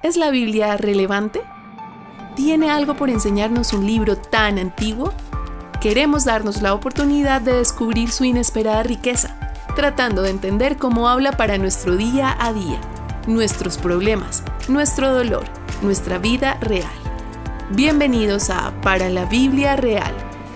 ¿Es la Biblia relevante? ¿Tiene algo por enseñarnos un libro tan antiguo? Queremos darnos la oportunidad de descubrir su inesperada riqueza, tratando de entender cómo habla para nuestro día a día, nuestros problemas, nuestro dolor, nuestra vida real. Bienvenidos a Para la Biblia Real,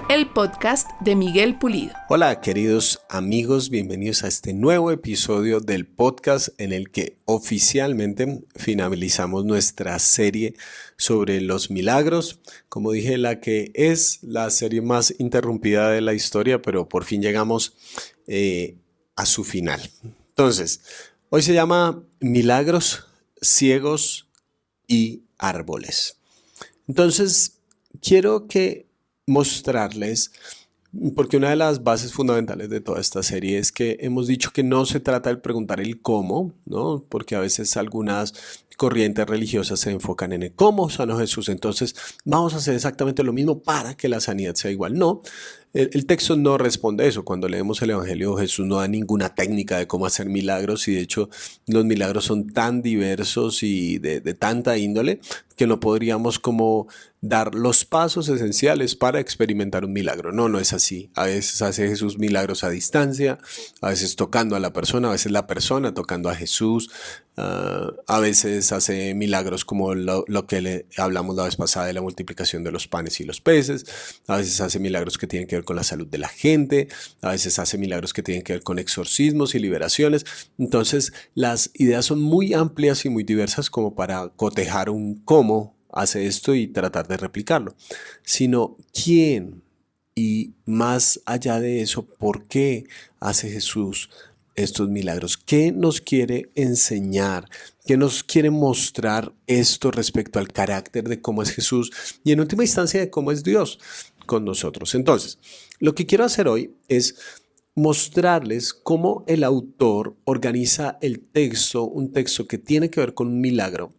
el podcast de Miguel Pulido. Hola queridos amigos, bienvenidos a este nuevo episodio del podcast en el que oficialmente finalizamos nuestra serie sobre los milagros. Como dije, la que es la serie más interrumpida de la historia, pero por fin llegamos a su final. Entonces, hoy se llama Milagros, Ciegos y Árboles. Entonces, quiero mostrarles, porque una de las bases fundamentales de toda esta serie es que hemos dicho que no se trata de preguntar el cómo, ¿no? Porque a veces algunas corrientes religiosas se enfocan en el cómo sanó Jesús, entonces vamos a hacer exactamente lo mismo para que la sanidad sea igual. No, el texto no responde eso. Cuando leemos el Evangelio, Jesús no da ninguna técnica de cómo hacer milagros, y de hecho los milagros son tan diversos y de tanta índole que no podríamos como dar los pasos esenciales para experimentar un milagro. No es así. A veces hace Jesús milagros a distancia, a veces tocando a la persona, a veces la persona tocando a Jesús, a veces hace milagros como lo que hablamos la vez pasada de la multiplicación de los panes y los peces, a veces hace milagros que tienen que ver con la salud de la gente, a veces hace milagros que tienen que ver con exorcismos y liberaciones. Entonces las ideas son muy amplias y muy diversas como para cotejar un cómo hace esto y tratar de replicarlo, sino quién, y más allá de eso, por qué hace Jesús estos milagros, qué nos quiere enseñar, qué nos quiere mostrar esto respecto al carácter de cómo es Jesús y en última instancia de cómo es Dios con nosotros. Entonces, lo que quiero hacer hoy es mostrarles cómo el autor organiza el texto, un texto que tiene que ver con un milagro,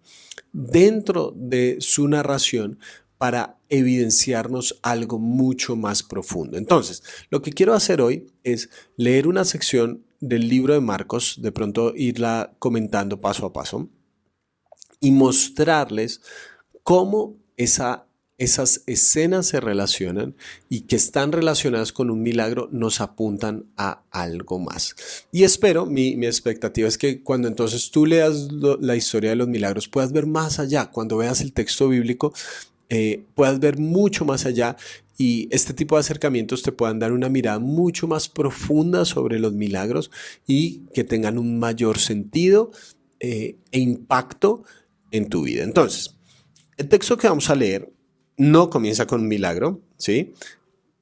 dentro de su narración para evidenciarnos algo mucho más profundo. Entonces, lo que quiero hacer hoy es leer una sección del libro de Marcos, de pronto irla comentando paso a paso y mostrarles cómo esas escenas se relacionan y que están relacionadas con un milagro nos apuntan a algo más. Y espero, mi expectativa es que cuando entonces tú leas la historia de los milagros puedas ver más allá. Cuando veas el texto bíblico puedas ver mucho más allá, y este tipo de acercamientos te puedan dar una mirada mucho más profunda sobre los milagros y que tengan un mayor sentido e impacto en tu vida. Entonces, el texto que vamos a leer no comienza con un milagro, ¿sí?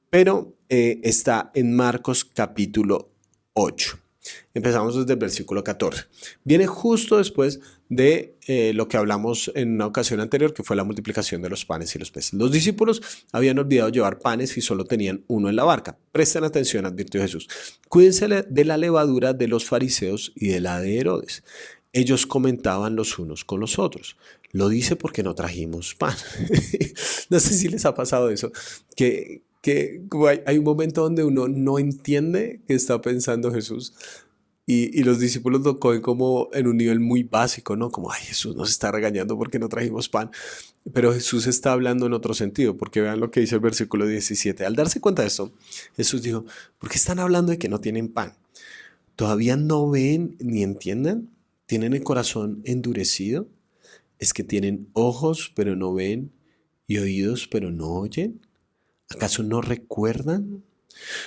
Pero está en Marcos capítulo 8. Empezamos desde el versículo 14. Viene justo después de lo que hablamos en una ocasión anterior, que fue la multiplicación de los panes y los peces. Los discípulos habían olvidado llevar panes y solo tenían uno en la barca. Presten atención, advirtió Jesús. Cuídense de la levadura de los fariseos y de la de Herodes. Ellos comentaban los unos con los otros. Lo dice porque no trajimos pan. No sé si les ha pasado eso, que hay un momento donde uno no entiende qué está pensando Jesús, y los discípulos lo cogen como en un nivel muy básico, ¿no? Como, ay, Jesús nos está regañando porque no trajimos pan. Pero Jesús está hablando en otro sentido, porque vean lo que dice el versículo 17. Al darse cuenta de esto, Jesús dijo, ¿por qué están hablando de que no tienen pan? ¿Todavía no ven ni entienden? ¿Tienen el corazón endurecido? ¿Es que tienen ojos pero no ven y oídos pero no oyen? ¿Acaso no recuerdan?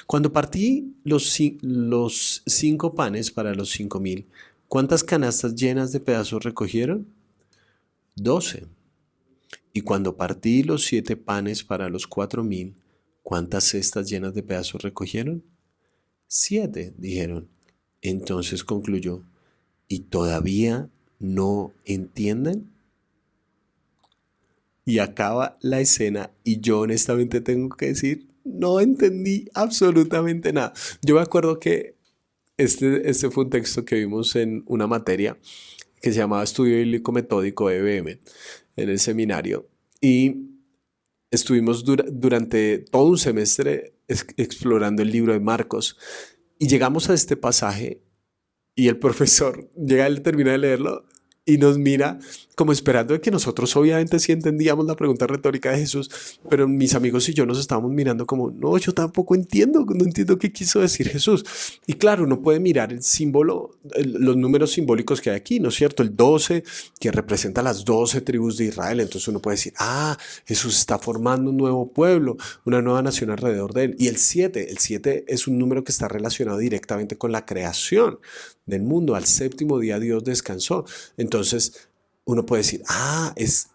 Cuando partí los 5 panes para los 5,000, ¿cuántas canastas llenas de pedazos recogieron? 12. Y cuando partí los 7 panes para los 4,000, ¿cuántas cestas llenas de pedazos recogieron? 7, dijeron. Entonces concluyó, ¿y todavía no entienden? Y acaba la escena y yo honestamente tengo que decir, no entendí absolutamente nada. Yo me acuerdo que este fue un texto que vimos en una materia que se llamaba Estudio Bíblico Metódico EBM en el seminario, y estuvimos durante todo un semestre explorando el libro de Marcos y llegamos a este pasaje y el profesor llega, él termina de leerlo y nos mira como esperando de que nosotros obviamente sí entendíamos la pregunta retórica de Jesús, pero mis amigos y yo nos estábamos mirando como, no, yo tampoco entiendo, no entiendo qué quiso decir Jesús. Y claro, uno puede mirar el símbolo, los números simbólicos que hay aquí, ¿no es cierto? El 12, que representa las 12 tribus de Israel, entonces uno puede decir, Jesús está formando un nuevo pueblo, una nueva nación alrededor de él. Y el 7 es un número que está relacionado directamente con la creación del mundo. Al séptimo día Dios descansó. Entonces uno puede decir, es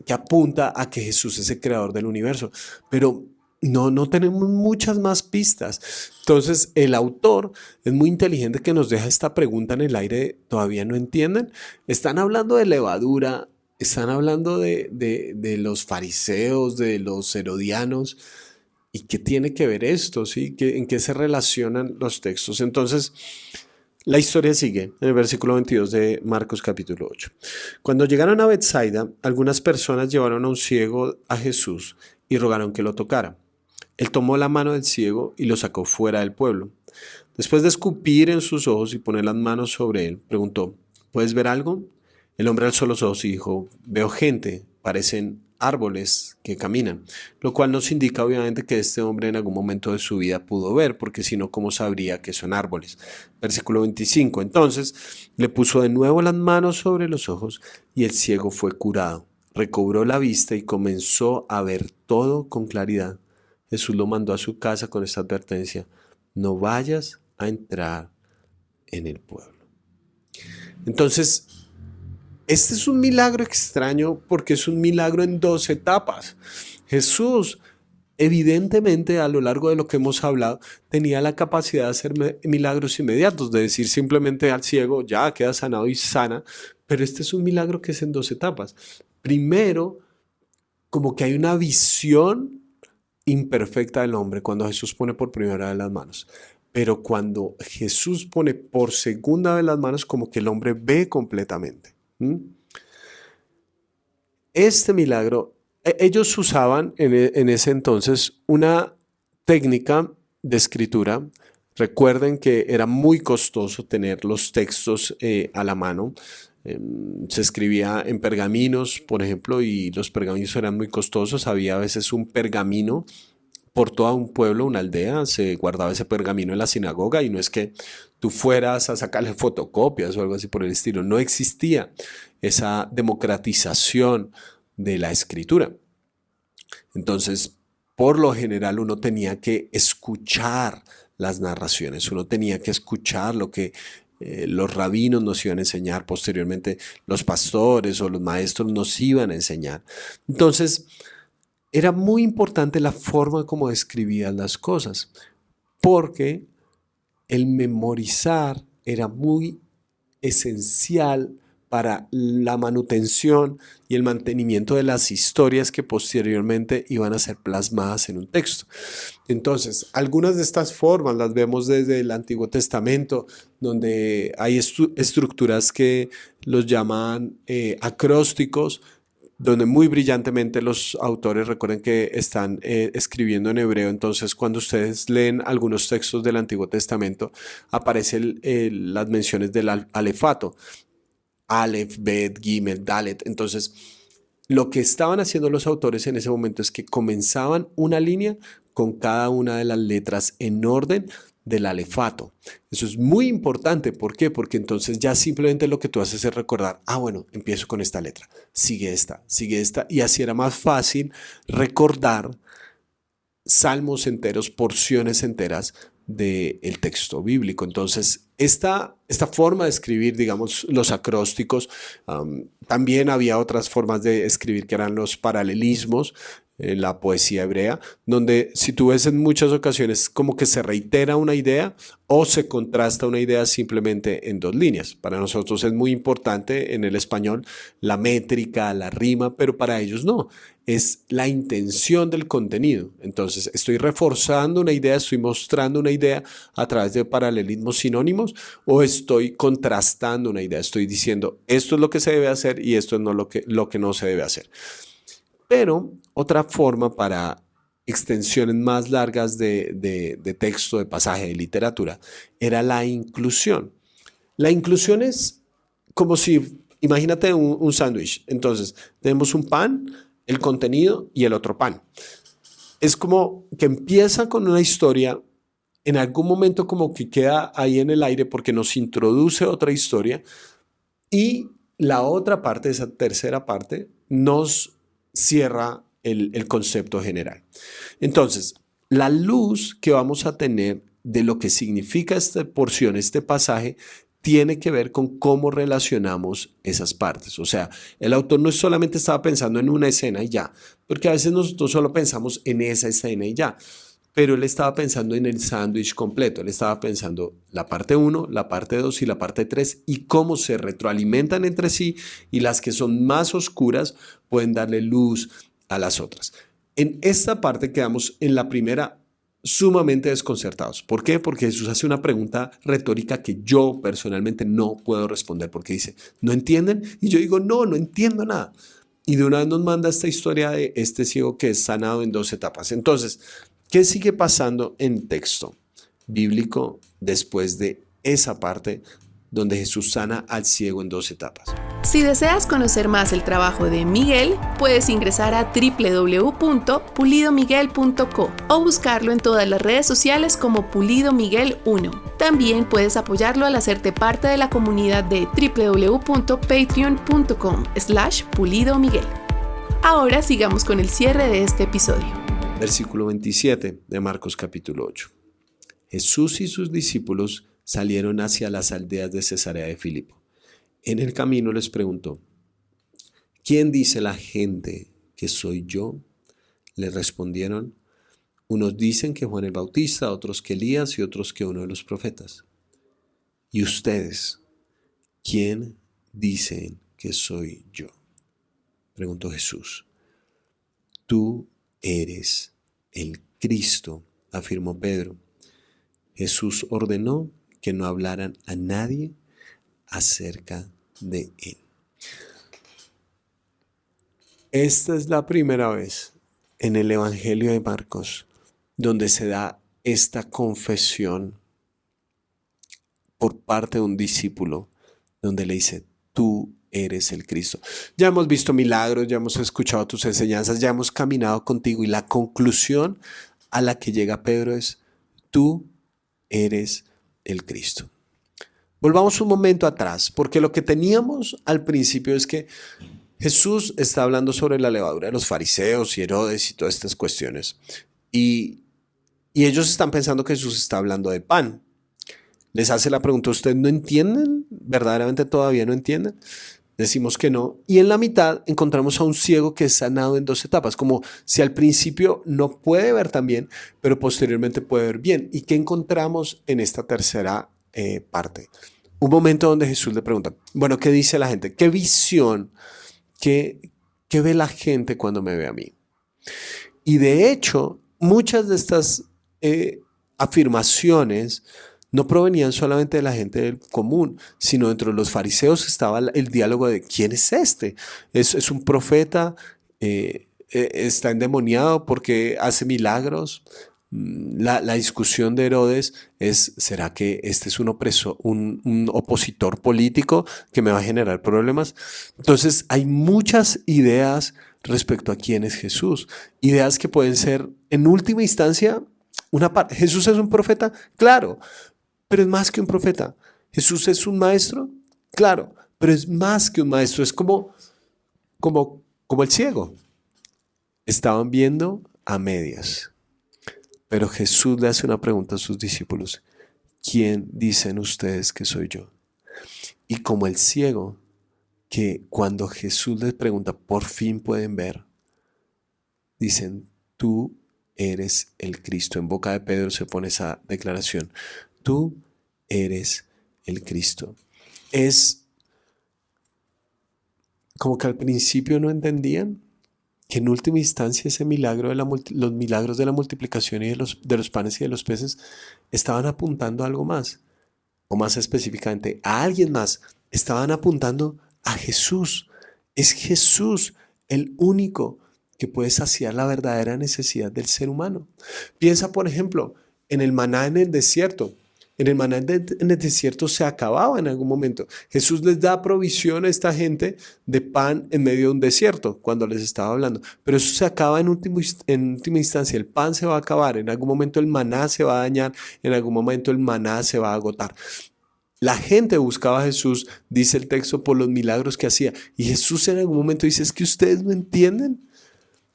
que apunta a que Jesús es el creador del universo, pero no tenemos muchas más pistas. Entonces el autor es muy inteligente que nos deja esta pregunta en el aire. ¿Todavía no entienden? Están hablando de levadura, están hablando de los fariseos, de los herodianos. ¿Y qué tiene que ver esto? ¿Sí? ¿En qué se relacionan los textos? Entonces, la historia sigue en el versículo 22 de Marcos capítulo 8. Cuando llegaron a Betsaida, algunas personas llevaron a un ciego a Jesús y rogaron que lo tocara. Él tomó la mano del ciego y lo sacó fuera del pueblo. Después de escupir en sus ojos y poner las manos sobre él, preguntó, ¿puedes ver algo? El hombre alzó los ojos y dijo, veo gente, parecen árboles que caminan, lo cual nos indica obviamente que este hombre en algún momento de su vida pudo ver, porque si no, ¿cómo sabría que son árboles? Versículo 25, entonces le puso de nuevo las manos sobre los ojos y el ciego fue curado, recobró la vista y comenzó a ver todo con claridad. Jesús lo mandó a su casa con esta advertencia, no vayas a entrar en el pueblo. Entonces, este es un milagro extraño porque es un milagro en 2 etapas. Jesús, evidentemente, a lo largo de lo que hemos hablado, tenía la capacidad de hacer milagros inmediatos, de decir simplemente al ciego, ya queda sanado y sana, pero este es un milagro que es en 2 etapas. Primero, como que hay una visión imperfecta del hombre cuando Jesús pone por primera vez las manos. Pero cuando Jesús pone por segunda vez las manos, como que el hombre ve completamente. Este milagro, ellos usaban en ese entonces una técnica de escritura. Recuerden que era muy costoso tener los textos a la mano. Se escribía en pergaminos, por ejemplo, y los pergaminos eran muy costosos. Había a veces un pergamino por todo un pueblo, una aldea, se guardaba ese pergamino en la sinagoga y no es que tú fueras a sacarle fotocopias o algo así por el estilo. No existía esa democratización de la escritura. Entonces, por lo general uno tenía que escuchar las narraciones, uno tenía que escuchar lo que los rabinos nos iban a enseñar, posteriormente los pastores o los maestros nos iban a enseñar. Entonces, era muy importante la forma como escribían las cosas, porque el memorizar era muy esencial para la manutención y el mantenimiento de las historias que posteriormente iban a ser plasmadas en un texto. Entonces, algunas de estas formas las vemos desde el Antiguo Testamento, donde hay estructuras que los llaman acrósticos, donde muy brillantemente los autores, recuerden que están escribiendo en hebreo, entonces cuando ustedes leen algunos textos del Antiguo Testamento, aparecen las menciones del alefato, Aleph, Bet, Gimel, Dalet. Entonces, lo que estaban haciendo los autores en ese momento es que comenzaban una línea con cada una de las letras en orden del alefato. Eso es muy importante. ¿Por qué? Porque entonces ya simplemente lo que tú haces es recordar, bueno, empiezo con esta letra, sigue esta, y así era más fácil recordar salmos enteros, porciones enteras del texto bíblico. Entonces, esta forma de escribir, digamos, los acrósticos, también había otras formas de escribir que eran los paralelismos, la poesía hebrea, donde si tú ves en muchas ocasiones como que se reitera una idea o se contrasta una idea simplemente en 2 líneas. Para nosotros es muy importante en el español la métrica, la rima, pero para ellos no. Es la intención del contenido. Entonces, estoy reforzando una idea, estoy mostrando una idea a través de paralelismos sinónimos o estoy contrastando una idea. Estoy diciendo esto es lo que se debe hacer y esto es lo que no se debe hacer. Pero otra forma para extensiones más largas de texto, de pasaje, de literatura, era la inclusión. La inclusión es como si imagínate un sándwich. Entonces, tenemos un pan, el contenido y el otro pan. Es como que empieza con una historia, en algún momento como que queda ahí en el aire porque nos introduce otra historia y la otra parte, esa tercera parte, nos cierra el concepto general. Entonces, la luz que vamos a tener de lo que significa esta porción, este pasaje, tiene que ver con cómo relacionamos esas partes. O sea, el autor no solamente estaba pensando en una escena y ya, porque a veces nosotros solo pensamos en esa escena y ya, pero él estaba pensando en el sándwich completo. Él estaba pensando la parte 1, la parte 2 y la parte 3 y cómo se retroalimentan entre sí y las que son más oscuras pueden darle luz a las otras. En esta parte quedamos en la primera sumamente desconcertados. ¿Por qué? Porque Jesús hace una pregunta retórica que yo personalmente no puedo responder porque dice, ¿no entienden? Y yo digo, no entiendo nada. Y de una vez nos manda esta historia de este ciego que es sanado en 2 etapas. Entonces, ¿qué sigue pasando en texto bíblico después de esa parte donde Jesús sana al ciego en 2 etapas? Si deseas conocer más el trabajo de Miguel, puedes ingresar a www.pulidomiguel.co o buscarlo en todas las redes sociales como Pulido Miguel 1. También puedes apoyarlo al hacerte parte de la comunidad de www.patreon.com/pulidomiguel. Ahora sigamos con el cierre de este episodio. Versículo 27 de Marcos capítulo 8. Jesús y sus discípulos salieron hacia las aldeas de Cesarea de Filipo. En el camino les preguntó, ¿quién dice la gente que soy yo? Le respondieron, unos dicen que Juan el Bautista, otros que Elías y otros que uno de los profetas. ¿Y ustedes, quién dicen que soy yo? Preguntó Jesús. Tú eres el Cristo, afirmó Pedro. Jesús ordenó que no hablaran a nadie acerca de él. Esta es la primera vez en el Evangelio de Marcos donde se da esta confesión por parte de un discípulo, donde le dice, tú eres el Cristo. Ya hemos visto milagros, ya hemos escuchado tus enseñanzas, ya hemos caminado contigo y la conclusión a la que llega Pedro es, tú eres el Cristo. Volvamos un momento atrás, porque lo que teníamos al principio es que Jesús está hablando sobre la levadura de los fariseos y Herodes y todas estas cuestiones. Y ellos están pensando que Jesús está hablando de pan. Les hace la pregunta, ¿ustedes no entienden? ¿Verdaderamente todavía no entienden? Decimos que no. Y en la mitad encontramos a un ciego que es sanado en 2 etapas, como si al principio no puede ver tan bien, pero posteriormente puede ver bien. ¿Y qué encontramos en esta tercera parte? Un momento donde Jesús le pregunta, bueno, ¿qué dice la gente? ¿Qué visión? ¿Qué ve la gente cuando me ve a mí? Y de hecho, muchas de estas afirmaciones no provenían solamente de la gente del común, sino dentro de los fariseos estaba el diálogo de ¿quién es este? ¿Es un profeta? ¿Está endemoniado porque hace milagros? La discusión de Herodes es, ¿será que este es un opositor político que me va a generar problemas? Entonces hay muchas ideas respecto a quién es Jesús. Ideas que pueden ser, en última instancia, una parte. ¿Jesús es un profeta? Claro, pero es más que un profeta. ¿Jesús es un maestro? Claro, pero es más que un maestro. Es como el ciego. Estaban viendo a medias. Pero Jesús le hace una pregunta a sus discípulos. ¿Quién dicen ustedes que soy yo? Y como el ciego, que cuando Jesús les pregunta, por fin pueden ver, dicen, tú eres el Cristo. En boca de Pedro se pone esa declaración. Tú eres el Cristo. Es como que al principio no entendían que en última instancia ese milagro los milagros de la multiplicación y de los panes y de los peces estaban apuntando a algo más, o más específicamente a alguien más. Estaban apuntando a Jesús. Es Jesús el único que puede saciar la verdadera necesidad del ser humano. Piensa, por ejemplo, en el maná en el desierto. En el maná en el desierto se acababa en algún momento. Jesús les da provisión a esta gente de pan en medio de un desierto cuando les estaba hablando. Pero eso se acaba en última instancia. El pan se va a acabar. En algún momento el maná se va a dañar. En algún momento el maná se va a agotar. La gente buscaba a Jesús, dice el texto, por los milagros que hacía. Y Jesús en algún momento dice, es que ustedes no entienden.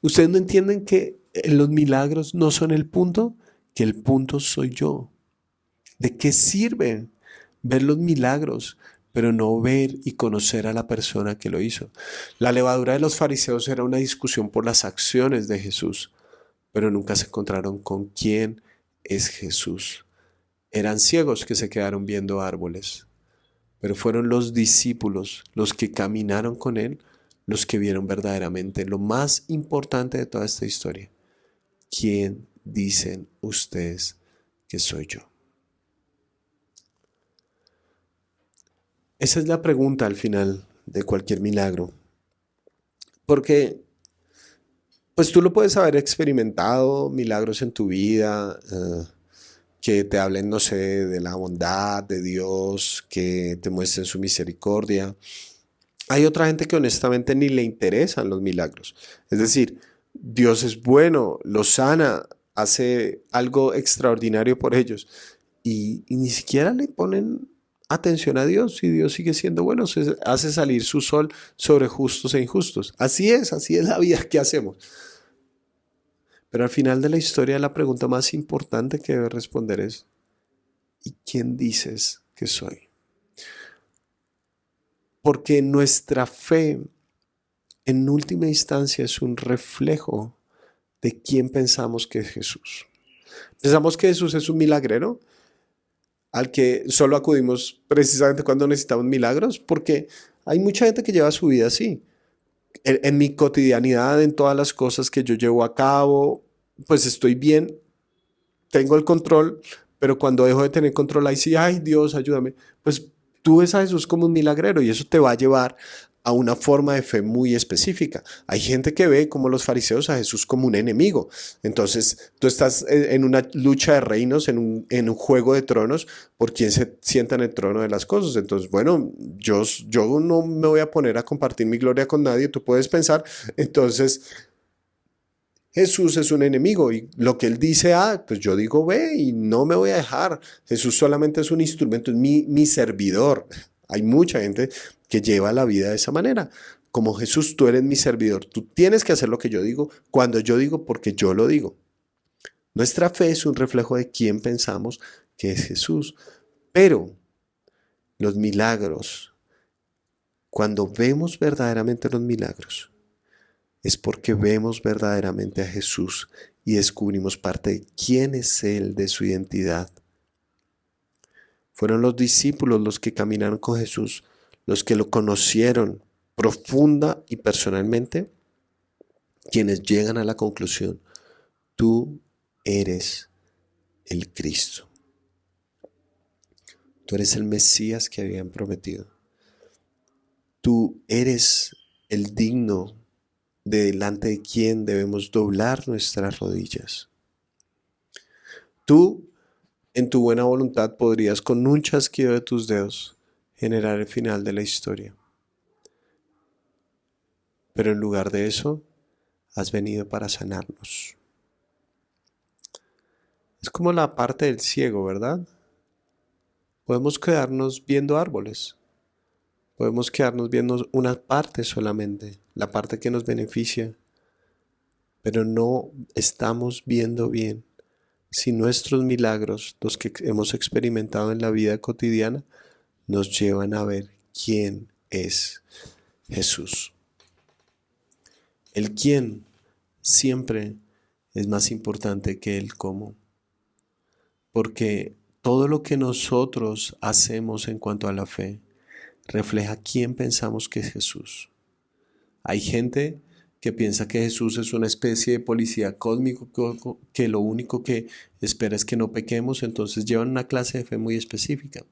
Ustedes no entienden que los milagros no son el punto, que el punto soy yo. ¿De qué sirve ver los milagros, pero no ver y conocer a la persona que lo hizo? La levadura de los fariseos era una discusión por las acciones de Jesús, pero nunca se encontraron con quién es Jesús. Eran ciegos que se quedaron viendo árboles, pero fueron los discípulos, los que caminaron con él, los que vieron verdaderamente lo más importante de toda esta historia. ¿Quién dicen ustedes que soy yo? Esa es la pregunta al final de cualquier milagro. Porque, pues tú lo puedes haber experimentado, milagros en tu vida, que te hablen, no sé, de la bondad de Dios, que te muestren su misericordia. Hay otra gente que honestamente ni le interesan los milagros. Es decir, Dios es bueno, los sana, hace algo extraordinario por ellos. Y ni siquiera le ponen atención a Dios, y Dios sigue siendo bueno, se hace salir su sol sobre justos e injustos. Así es la vida que hacemos. Pero al final de la historia, la pregunta más importante que debes responder es, ¿y quién dices que soy? Porque nuestra fe, en última instancia, es un reflejo de quién pensamos que es Jesús. ¿Pensamos que Jesús es un milagrero al que solo acudimos precisamente cuando necesitamos milagros? Porque hay mucha gente que lleva su vida así. En mi cotidianidad, en todas las cosas que yo llevo a cabo, pues estoy bien, tengo el control, pero cuando dejo de tener control, ahí sí, ay Dios, ayúdame. Pues tú ves a Jesús como un milagrero y eso te va a llevar a una forma de fe muy específica. Hay gente que ve, como los fariseos, a Jesús como un enemigo. Entonces tú estás en una lucha de reinos, en un juego de tronos, por quién se sienta en el trono de las cosas. Entonces, bueno, yo no me voy a poner a compartir mi gloria con nadie, tú puedes pensar. Entonces Jesús es un enemigo y lo que él dice A, pues yo digo B y no me voy a dejar. Jesús solamente es un instrumento, es mi servidor. Hay mucha gente que lleva la vida de esa manera. Como Jesús, tú eres mi servidor. Tú tienes que hacer lo que yo digo, cuando yo digo, porque yo lo digo. Nuestra fe es un reflejo de quién pensamos que es Jesús. Pero los milagros, cuando vemos verdaderamente los milagros, es porque vemos verdaderamente a Jesús y descubrimos parte de quién es Él, de su identidad. Fueron los discípulos los que caminaron con Jesús, los que lo conocieron profunda y personalmente, quienes llegan a la conclusión, tú eres el Cristo. Tú eres el Mesías que habían prometido. Tú eres el digno de delante de quien debemos doblar nuestras rodillas. Tú, en tu buena voluntad, podrías con un chasquido de tus dedos generar el final de la historia. Pero en lugar de eso, has venido para sanarnos. Es como la parte del ciego, ¿verdad? Podemos quedarnos viendo árboles. Podemos quedarnos viendo una parte solamente, la parte que nos beneficia. Pero no estamos viendo bien si nuestros milagros, los que hemos experimentado en la vida cotidiana, nos llevan a ver quién es Jesús. El quién siempre es más importante que el cómo. Porque todo lo que nosotros hacemos en cuanto a la fe refleja quién pensamos que es Jesús. Hay gente que piensa que Jesús es una especie de policía cósmico que lo único que espera es que no pequemos, entonces llevan una clase de fe muy específica.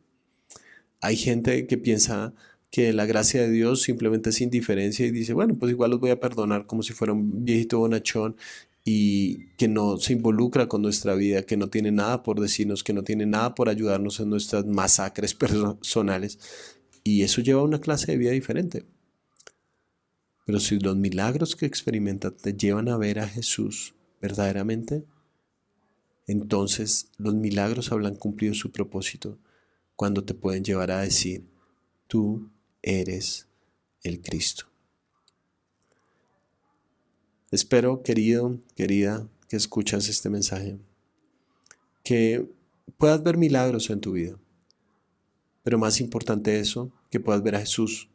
Hay gente que piensa que la gracia de Dios simplemente es indiferencia y dice, bueno, pues igual los voy a perdonar como si fuera un viejito bonachón y que no se involucra con nuestra vida, que no tiene nada por decirnos, que no tiene nada por ayudarnos en nuestras masacres personales. Y eso lleva a una clase de vida diferente. Pero si los milagros que experimentas te llevan a ver a Jesús verdaderamente, entonces los milagros habrán cumplido su propósito cuando te pueden llevar a decir, tú eres el Cristo. Espero, querido, querida, que escuchas este mensaje, que puedas ver milagros en tu vida, pero más importante eso, que puedas ver a Jesús,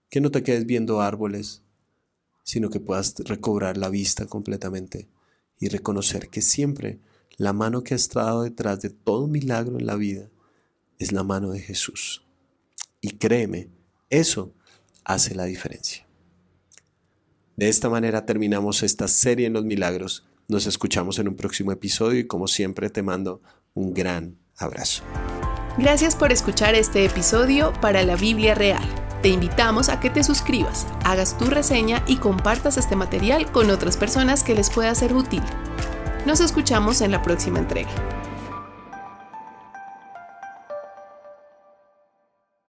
que no te quedes viendo árboles, sino que puedas recobrar la vista completamente y reconocer que siempre la mano que ha estado detrás de todo milagro en la vida es la mano de Jesús. Y créeme, eso hace la diferencia. De esta manera terminamos esta serie en los milagros. Nos escuchamos en un próximo episodio y como siempre te mando un gran abrazo. Gracias por escuchar este episodio para la Biblia Real. Te invitamos a que te suscribas, hagas tu reseña y compartas este material con otras personas que les pueda ser útil. Nos escuchamos en la próxima entrega.